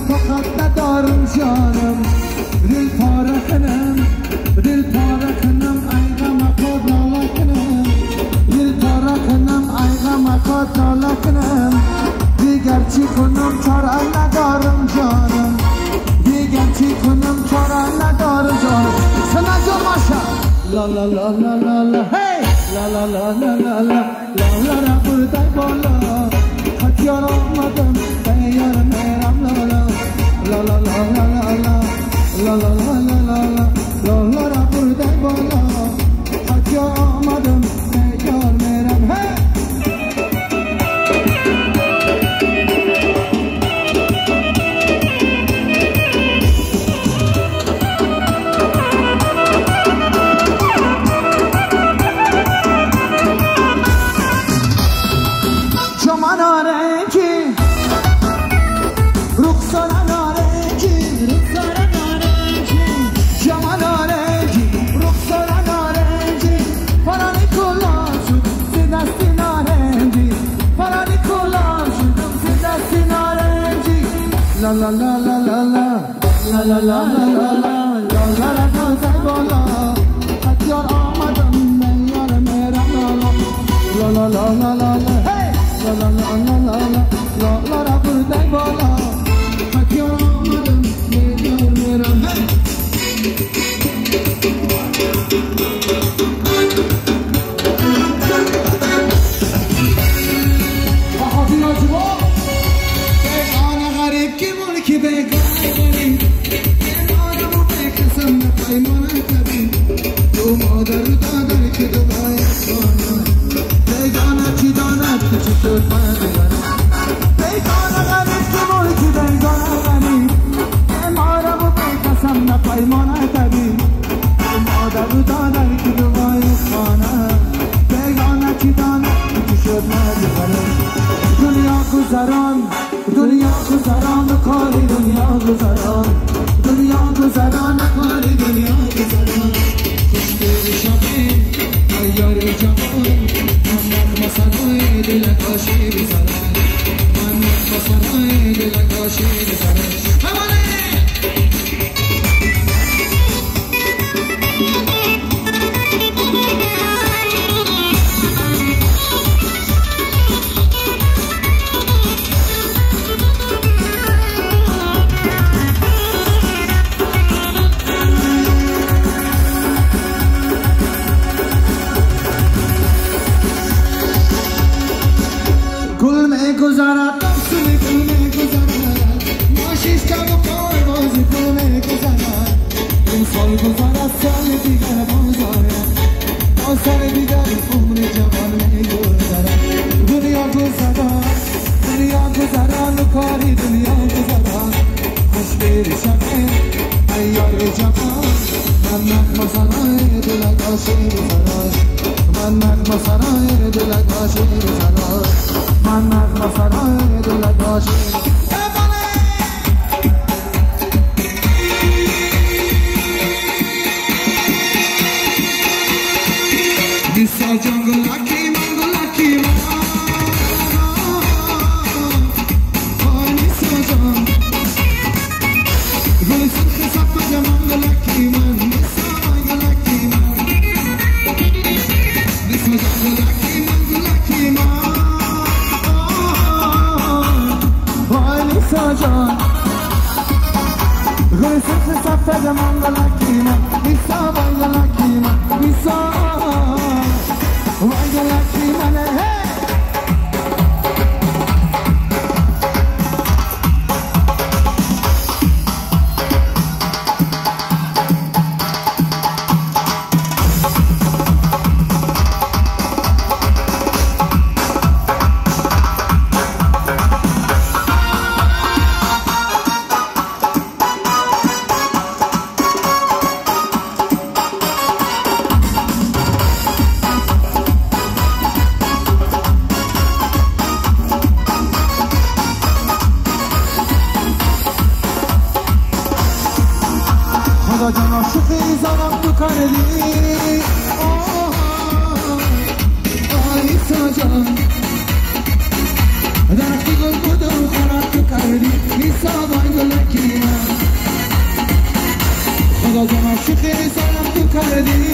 فقط ندارم جانم دل پاره کنم دل پاره کنم ای غم خود ناله کنم دل پاره کنم ای غم خود ناله کنم دیگر چی کنم چاره ندارم جانم دیگر چی کنم چاره ندارم جانم سنا جو ماشا لا لا لا لا لا لا هی لا لا لا لا لا لا لا لا را بردای بالا خطیار آمدم تیار میرم لا لا لا لا لا لا لا لا لا لا لا لا لا لا را بردای بالا خطیار آمدم تیار میرم هی La la la la la la la la la la la la la la gözay bola Hatyar amadım ben yar meram la la la la la la hey la la la la la la la la gözay bola Hatyar amadım ben yar meram hey Ahadi acaba ki beganim ben adamı bekesem de kaymana tabi tu madar dadar ki duaya sana begana çidana küçük tutmadılar begana garip ki mol ki beganim ben adamı bekesem de kaymana tabi tu madar dadar ki duaya sana begana çidana küçük tutmadılar dünya guzaran kari dünya guzaran kari dünya guzaran kuş bir şabim ayyar caman mannak masanay dil kaşi bir saray mannak masanay dil kaşi bir saray गुजारा तब सुने गुल में गुजारा माशिश का बुखार बाजी गुल में गुजारा तुम साल गुजारा साल दिगर बाजारा और सारे दिगर उम्र जवान में गुजारा दुनिया गुजारा लुकारी दुनिया गुजारा खुश मेरी शबे अय्यार जवान मन्नत मसराए दिल का शेर सराय मन्नत मसराए दिल का शेर सराय मन्नत मसराए दिल का शेर Disa jungle lucky man oh Disa jungle Gul sakh sakh jamal lucky man Disa lucky man Disa jungle lucky man oh Disa jungle Gul sakh sakh jamal lucky man Disa lucky man Disa Why you lucky man, hey? Jana şufi zaram tu kardi Ay sajan Dana ki gol kudu kharat kardi Isa vay چی خیلی سالم تو کردی